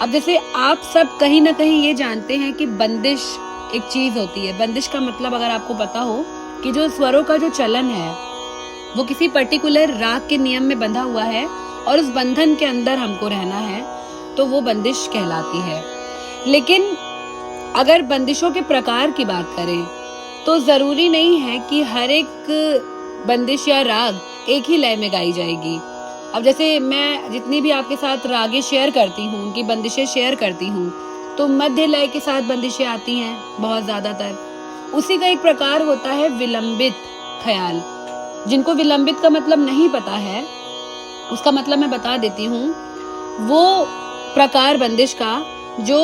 अब जैसे आप सब कहीं ना कहीं ये जानते हैं कि बंदिश एक चीज होती है। बंदिश का मतलब अगर आपको पता हो कि जो स्वरों का जो चलन है वो किसी पर्टिकुलर राग के नियम में बंधा हुआ है और उस बंधन के अंदर हमको रहना है, तो वो बंदिश कहलाती है। लेकिन अगर बंदिशों के प्रकार की बात करें तो जरूरी नहीं है कि हर एक बंदिश या राग एक ही लय में गाई जाएगी। अब जैसे मैं जितनी भी आपके साथ रागे शेयर करती हूँ, उनकी बंदिशें शेयर करती हूँ, तो मध्य लय के साथ बंदिशें आती हैं बहुत ज्यादातर। उसी का एक प्रकार होता है विलंबित ख्याल। जिनको विलंबित का मतलब नहीं पता है, उसका मतलब मैं बता देती हूँ। वो प्रकार बंदिश का जो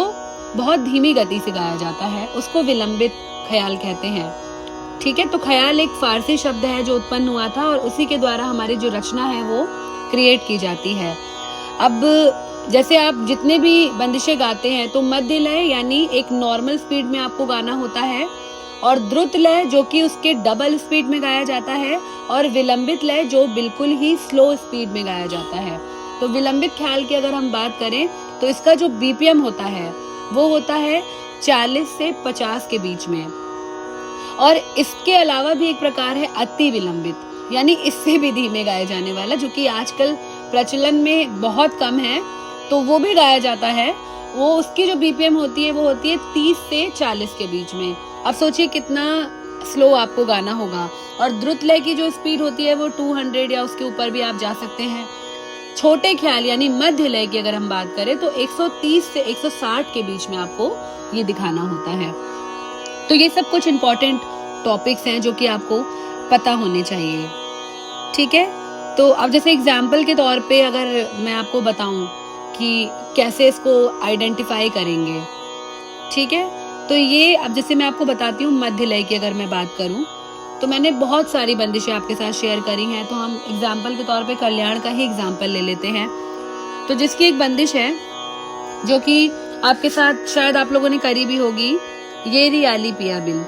बहुत धीमी गति से गाया जाता है उसको विलंबित ख्याल कहते हैं। ठीक है, तो ख्याल एक फारसी शब्द है जो उत्पन्न हुआ था और उसी के द्वारा हमारी जो रचना है वो क्रिएट की जाती है। अब जैसे आप जितने भी बंदिशें गाते हैं तो मध्य लय यानी एक नॉर्मल स्पीड में आपको गाना होता है, और द्रुत लय जो कि उसके डबल स्पीड में गाया जाता है, और विलंबित लय जो बिल्कुल ही स्लो स्पीड में गाया जाता है। तो विलंबित ख्याल की अगर हम बात करें तो इसका जो बीपीएम होता है वो होता है 40 से 50 के बीच में। और इसके अलावा भी एक प्रकार है अति विलंबित, यानी इससे भी धीमे गाए जाने वाला, जो कि आजकल प्रचलन में बहुत कम है, तो वो भी गाया जाता है। वो उसकी जो बीपीएम होती है वो होती है 30 से 40 के बीच में। अब सोचिए कितना स्लो आपको गाना होगा। और द्रुत लय की जो स्पीड होती है वो 200 या उसके ऊपर भी आप जा सकते हैं। छोटे ख्याल यानी मध्य लय की अगर हम बात करें तो 130 से 160 के बीच में आपको ये दिखाना होता है। तो ये सब कुछ इम्पोर्टेंट टॉपिक्स हैं जो कि आपको पता होने चाहिए। ठीक है, तो अब जैसे एग्जाम्पल के तौर पे अगर मैं आपको बताऊं कि कैसे इसको आइडेंटिफाई करेंगे, ठीक है, तो ये अब जैसे मैं आपको बताती हूँ मध्य लय की अगर मैं बात करूं तो मैंने बहुत सारी बंदिशें आपके साथ शेयर करी हैं, तो हम एग्जाम्पल के तौर पे कल्याण का ही एग्जाम्पल ले लेते हैं। तो जिसकी एक बंदिश है जो कि आपके साथ शायद आप लोगों ने करी भी होगी, ये री आली पिया बिन,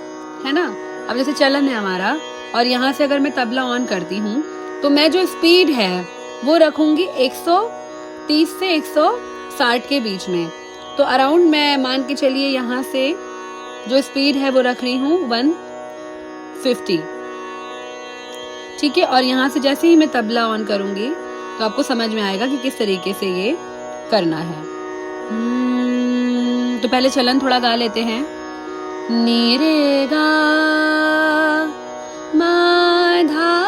है ना। अब जैसे चलन है हमारा और यहाँ से अगर मैं तबला ऑन करती हूँ तो मैं जो स्पीड है वो रखूंगी 130 से 160 के बीच में। तो अराउंड मैं मान के चलिए यहाँ से जो स्पीड है वो रख रही हूँ 150। ठीक है, और यहाँ से जैसे ही मैं तबला ऑन करूंगी तो आपको समझ में आएगा कि किस तरीके से ये करना है। तो पहले चलन थोड़ा गा लेते हैं। नी रे गा मा धा